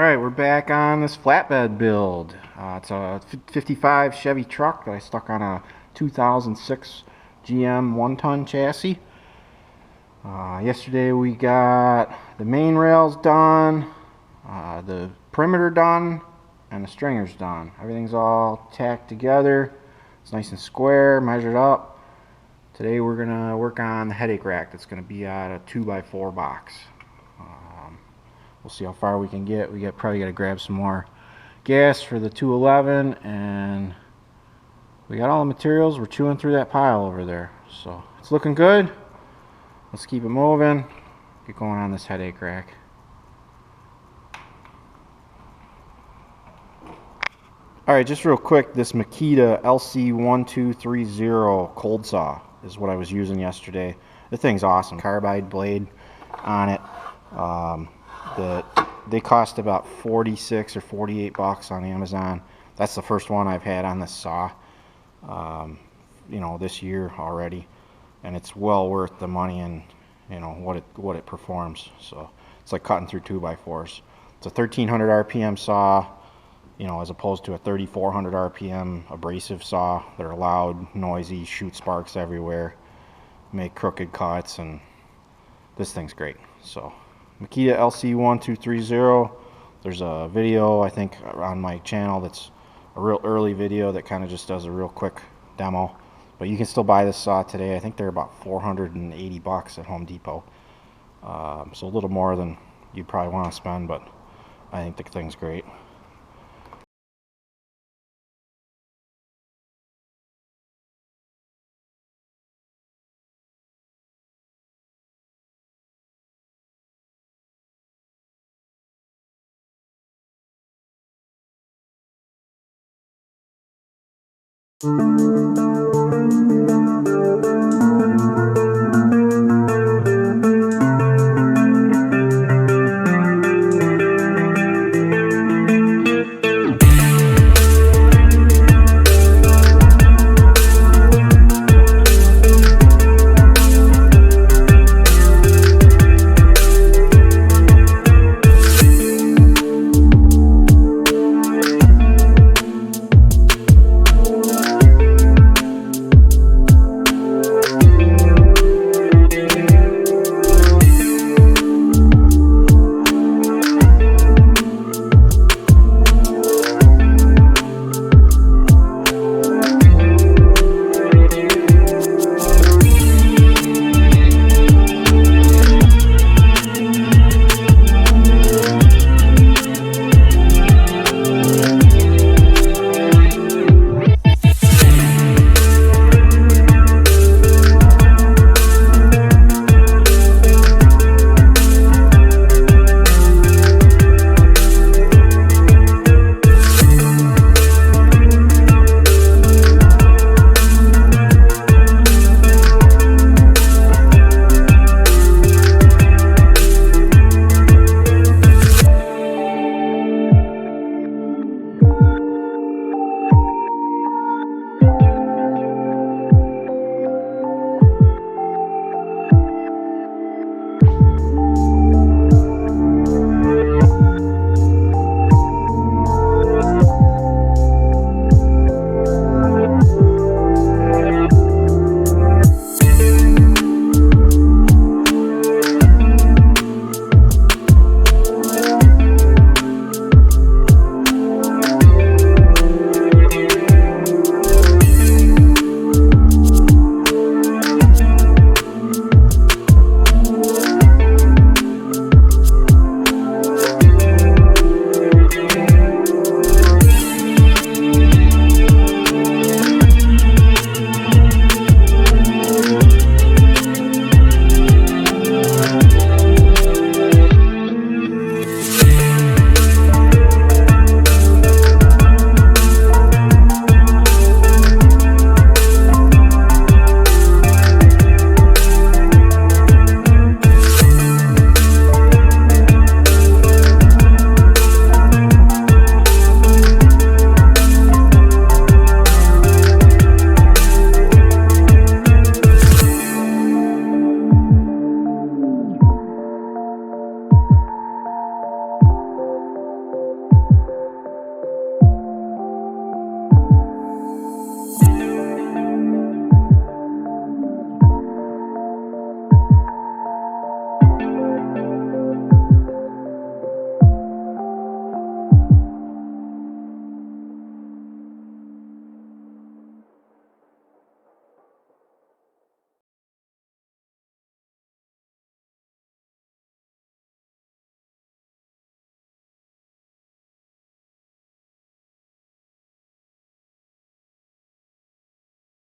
Alright, we're back on this flatbed build. It's a 55 Chevy truck that I stuck on a 2006 GM 1-ton chassis. Yesterday we got the main rails done, the perimeter done, and the stringers done. Everything's all tacked together. It's nice and square, measured up. Today we're going to work on the headache rack that's going to be at a 2x4 box. We'll see how far we can get. Probably got to grab some more gas for the 211, and we got all the materials. We're chewing through that pile over there, so it's looking good. Let's keep it moving. Get going on this headache rack. Alright, just real quick, this Makita LC1230 cold saw is what I was using yesterday. The thing's awesome. Carbide blade on it. They cost about 46 or 48 bucks on Amazon. That's the first one I've had on this saw, this year already, and it's well worth the money and what it performs. So it's like cutting through 2x4s. It's a 1300 RPM saw, as opposed to a 3400 RPM abrasive saw. They're loud, noisy, shoot sparks everywhere, make crooked cuts, and this thing's great. So Makita LC1230. There's a video I think on my channel that's a real early video that kind of just does a real quick demo, but you can still buy this saw today. I think they're about 480 bucks at Home Depot, so a little more than you probably want to spend, but I think the thing's great.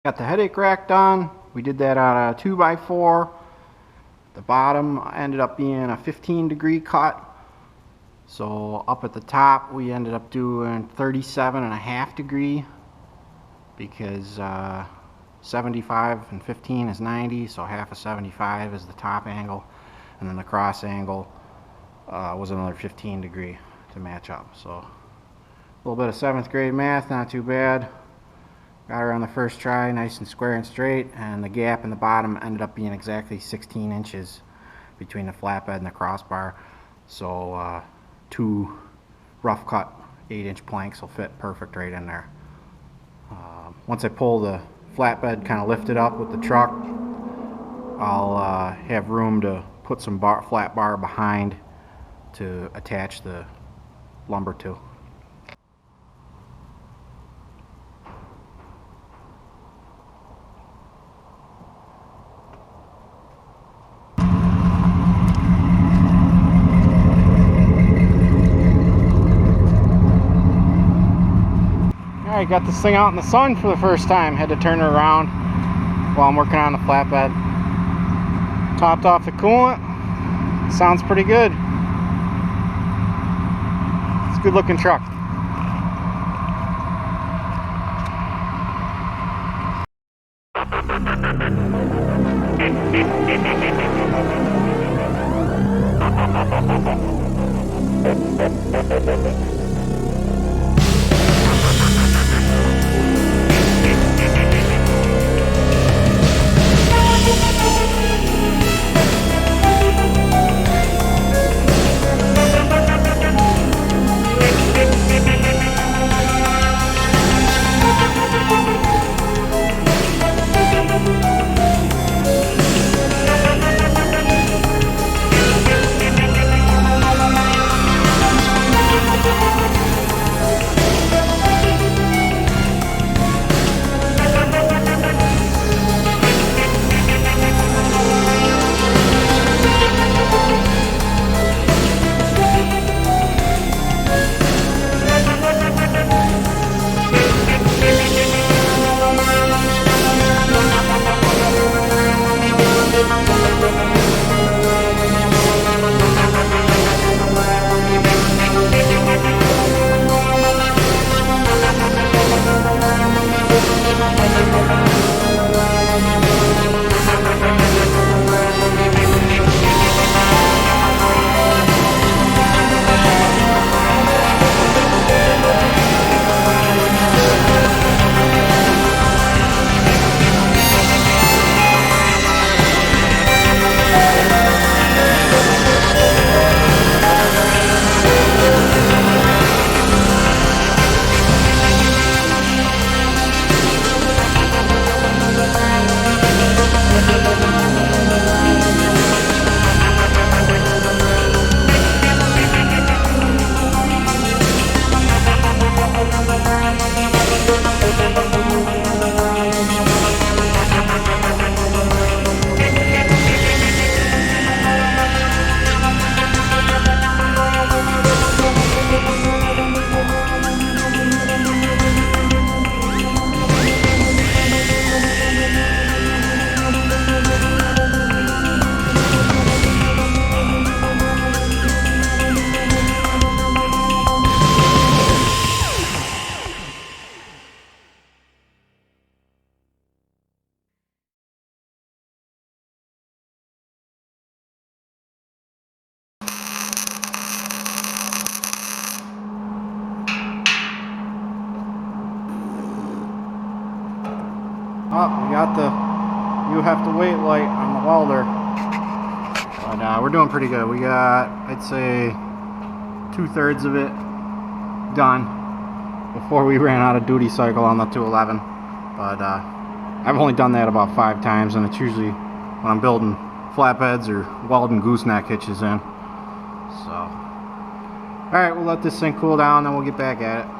Got the headache rack done. We did that on a 2x4. The bottom ended up being a 15-degree cut. So up at the top we ended up doing 37.5 degree because 75 and 15 is 90, so half of 75 is the top angle, and then the cross angle was another 15 degree to match up. So a little bit of 7th grade math, not too bad. Got her on the first try, nice and square and straight, and the gap in the bottom ended up being exactly 16 inches between the flatbed and the crossbar. So 2 rough cut 8-inch planks will fit perfect right in there. Once I pull the flatbed kind of lifted up with the truck, I'll have room to put some flat bar behind to attach the lumber to. Alright, got this thing out in the sun for the first time. Had to turn it around while I'm working on the flatbed. Topped off the coolant. Sounds pretty good. It's a good looking truck. Oh, we got the you have to wait light on the welder. But we're doing pretty good. We got, I'd say, 2/3 of it done before we ran out of duty cycle on the 211. But I've only done that about 5 times, and it's usually when I'm building flatbeds or welding gooseneck hitches in. So, alright, we'll let this thing cool down, then we'll get back at it.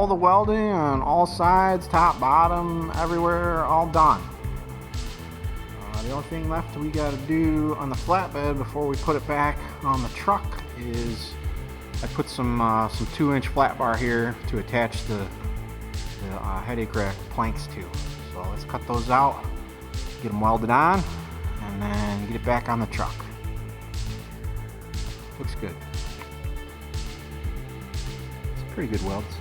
all the welding on all sides, top, bottom, everywhere, all done. The only thing left we got to do on the flatbed before we put it back on the truck is I put some 2-inch flat bar here to attach the headache rack planks to. So let's cut those out, get them welded on, and then get it back on the truck. Looks good. It's pretty good welds.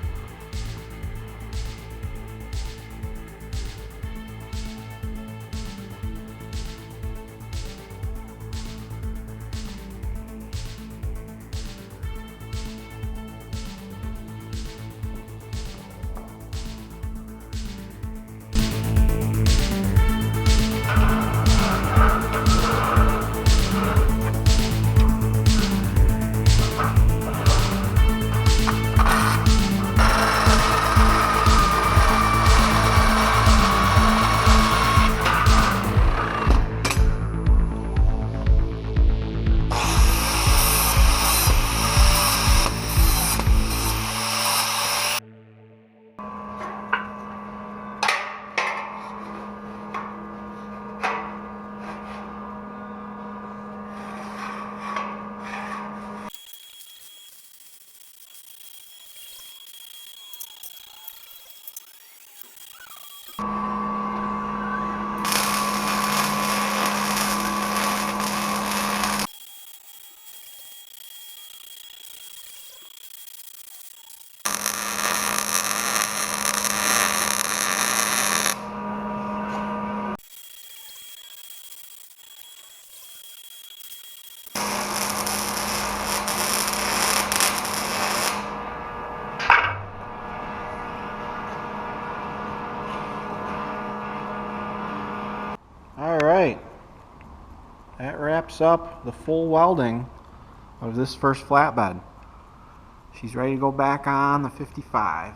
Alright, that wraps up the full welding of this first flatbed. She's ready to go back on the 55.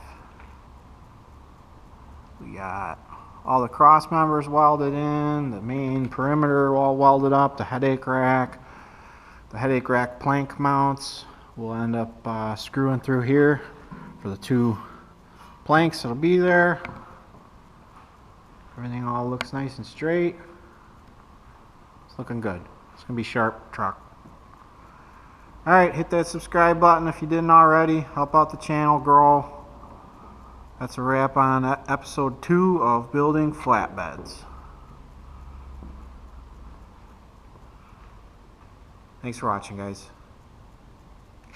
We got all the cross members welded in, the main perimeter all welded up, the headache rack plank mounts. We'll end up screwing through here for the 2 planks that'll be there. Everything all looks nice and straight. It's looking good. It's gonna be a sharp truck. Alright, hit that subscribe button if you didn't already. Help out the channel grow. That's a wrap on episode 2 of building flatbeds. Thanks for watching, guys.